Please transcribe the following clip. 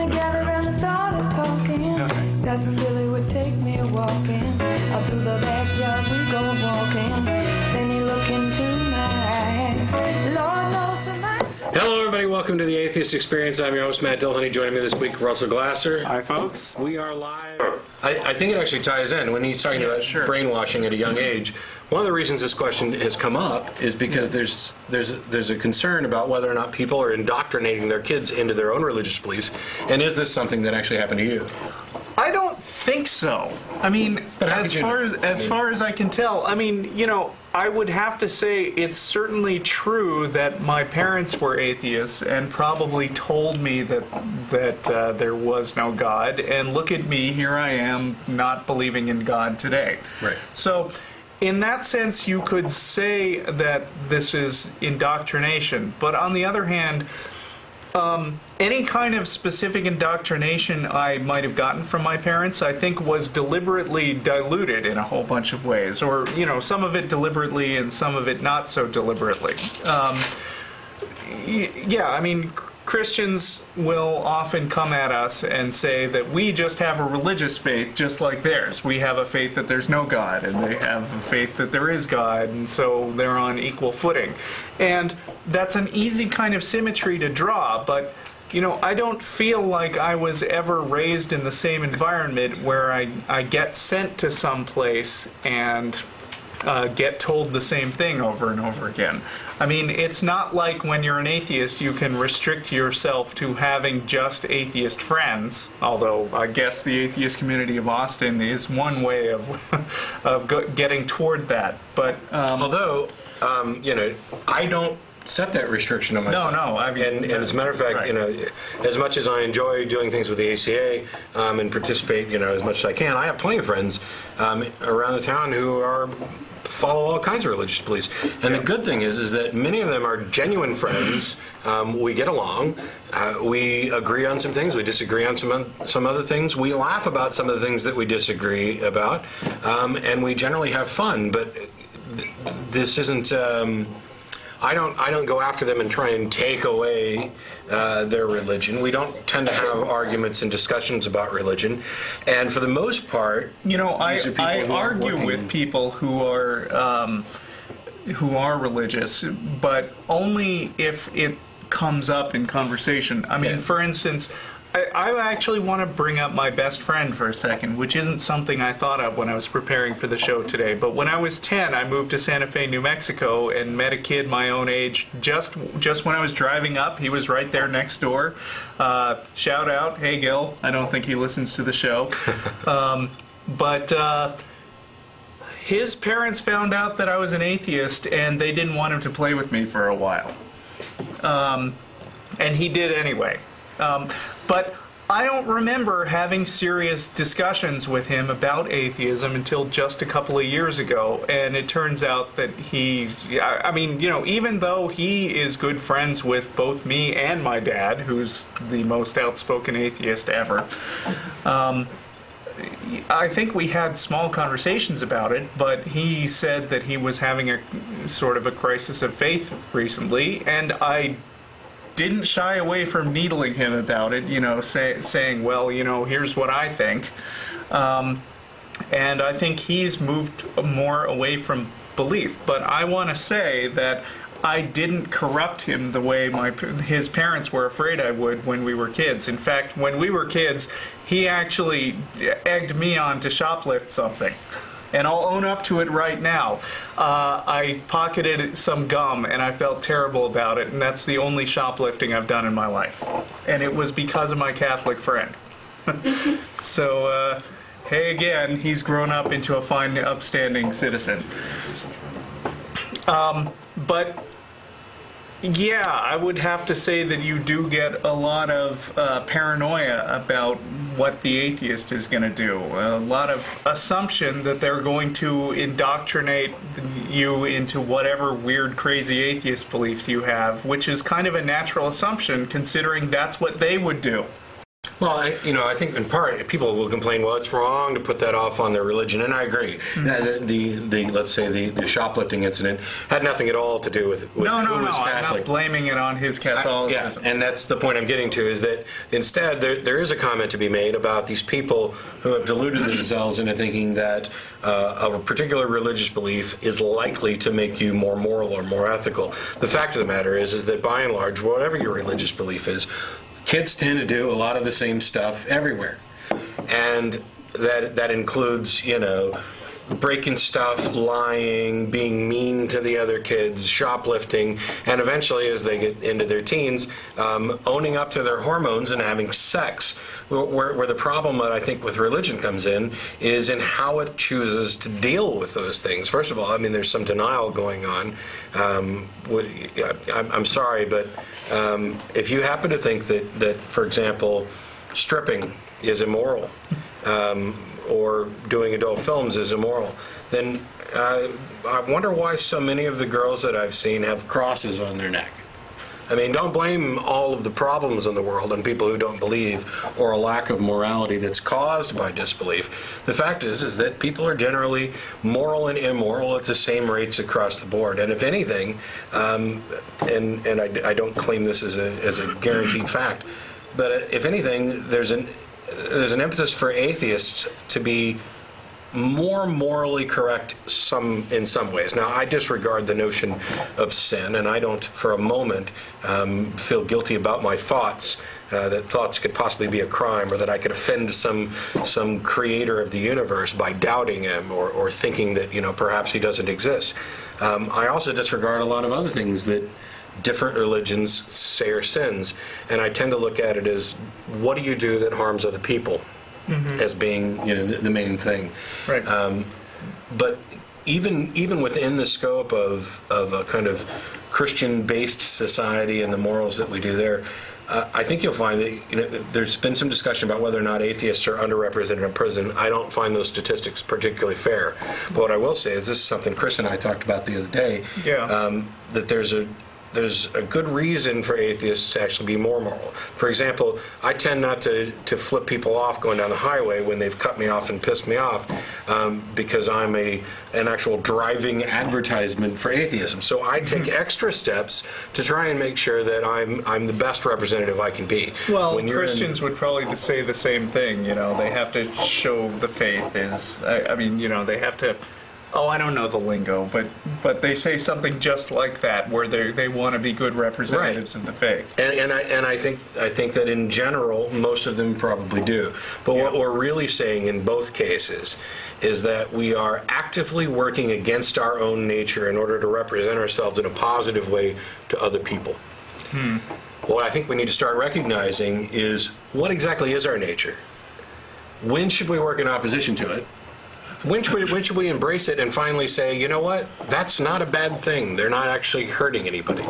together and started talking. Cousin Billy would take me walking. Out through the backyard we go walking. Then he looked into my eyes. Lord knows to my... Hello everybody, welcome to the Atheist Experience. I'm your host, Matt Dillhoney. Joining me this week, Russell Glasser. Hi folks. We are live. I think it actually ties in when he's talking about brainwashing at a young age. One of the reasons this question has come up is because there's a concern about whether or not people are indoctrinating their kids into their own religious beliefs, and is this something that actually happened to you? I don't think so. I mean, as far as I can tell, I mean, you know, I would have to say it's certainly true that my parents were atheists and probably told me that there was no God. And look at me, here I am, not believing in God today. Right. So, in that sense, you could say that this is indoctrination. But on the other hand, any kind of specific indoctrination I might have gotten from my parents, I think, was deliberately diluted in a whole bunch of ways. Or, you know, some of it deliberately and some of it not so deliberately. Yeah, I mean, Christians will often come at us and say that we just have a religious faith just like theirs. We have a faith that there's no God, and they have a faith that there is God, and so they're on equal footing. And that's an easy kind of symmetry to draw, but you know, I don't feel like I was ever raised in the same environment where I get sent to some place and get told the same thing over and over again. I mean, it's not like when you're an atheist you can restrict yourself to having just atheist friends, although I guess the Atheist Community of Austin is one way of getting toward that. But although, you know, I don't set that restriction on myself. No, I mean, and as a matter of fact, right. You know, as much as I enjoy doing things with the ACA and participate, you know, as much as I can, I have plenty of friends around the town who follow all kinds of religious beliefs. And the good thing is that many of them are genuine friends. We get along. We agree on some things. We disagree on some other things. We laugh about some of the things that we disagree about, and we generally have fun. But this isn't. I don't go after them and try and take away their religion. We don't tend to have arguments and discussions about religion, and for the most part, you know, I argue with people who are religious, but only if it comes up in conversation. I mean, for instance, I actually want to bring up my best friend for a second, which isn't something I thought of when I was preparing for the show today. But when I was 10, I moved to Santa Fe, New Mexico, and met a kid my own age just when I was driving up. He was right there next door. Shout out, hey Gil. I don't think he listens to the show. But his parents found out that I was an atheist, and they didn't want him to play with me for a while. And he did anyway. But I don't remember having serious discussions with him about atheism until just a couple of years ago, and it turns out that I mean, you know, even though he is good friends with both me and my dad, who's the most outspoken atheist ever, I think we had small conversations about it, but he said that he was having a sort of a crisis of faith recently, and I didn't shy away from needling him about it, you know, saying, well, you know, here's what I think. And I think he's moved more away from belief. But I want to say that I didn't corrupt him the way his parents were afraid I would when we were kids. In fact, when we were kids, he actually egged me on to shoplift something. And I'll own up to it right now. I pocketed some gum, and I felt terrible about it, and that's the only shoplifting I've done in my life. And it was because of my Catholic friend. So, hey again, he's grown up into a fine, upstanding citizen. But yeah, I would have to say that you do get a lot of paranoia about what the atheist is going to do. A lot of assumption that they're going to indoctrinate you into whatever weird, crazy atheist beliefs you have, which is kind of a natural assumption considering that's what they would do. Well, I think in part people will complain, well, it's wrong to put that off on their religion, and I agree. Let's say the shoplifting incident had nothing at all to do with who was Catholic. I'm not blaming it on his Catholicism. And that's the point I'm getting to, is that instead there is a comment to be made about these people who have deluded themselves into thinking that a particular religious belief is likely to make you more moral or more ethical. The fact of the matter is that by and large, whatever your religious belief is, kids tend to do a lot of the same stuff everywhere. And that includes, breaking stuff, lying, being mean to the other kids, shoplifting, and eventually, as they get into their teens, owning up to their hormones and having sex. Where the problem that I think with religion comes in is in how it chooses to deal with those things. First of all, there's some denial going on. I'm sorry, but if you happen to think that, for example, stripping is immoral, or doing adult films is immoral, then I wonder why so many of the girls that I've seen have crosses on their neck. Don't blame all of the problems in the world on people who don't believe, or a lack of morality that's caused by disbelief. The fact is that people are generally moral and immoral at the same rates across the board. And if anything, and I don't claim this as a guaranteed fact, but if anything, there's an impetus for atheists to be more morally correct in some ways. Now, I disregard the notion of sin, and I don't for a moment feel guilty about my thoughts, that thoughts could possibly be a crime, or that I could offend some creator of the universe by doubting him, or thinking that perhaps he doesn't exist. I also disregard a lot of other things that different religions say are sins, and I tend to look at it as, what do you do that harms other people, as being the main thing. Right. But even within the scope of a kind of Christian-based society and the morals that we do there, I think you'll find that there's been some discussion about whether or not atheists are underrepresented in prison. I don't find those statistics particularly fair. But what I will say is, this is something Chris and I talked about the other day. Yeah. That there's a good reason for atheists to actually be more moral. For example, I tend not to flip people off going down the highway when they've cut me off and pissed me off, because I'm an actual driving advertisement for atheism. So I take extra steps to try and make sure that I'm the best representative I can be. Well, Christians would probably say the same thing. They have to show the faith is. They have to. Oh, I don't know the lingo, but they say something just like that, where they want to be good representatives of the faith. And I think that in general, most of them probably do. But what we're really saying in both cases is that we are actively working against our own nature in order to represent ourselves in a positive way to other people. What I think we need to start recognizing is, what exactly is our nature? When should we work in opposition to it? When should we embrace it and finally say, you know what, that's not a bad thing. They're not actually hurting anybody.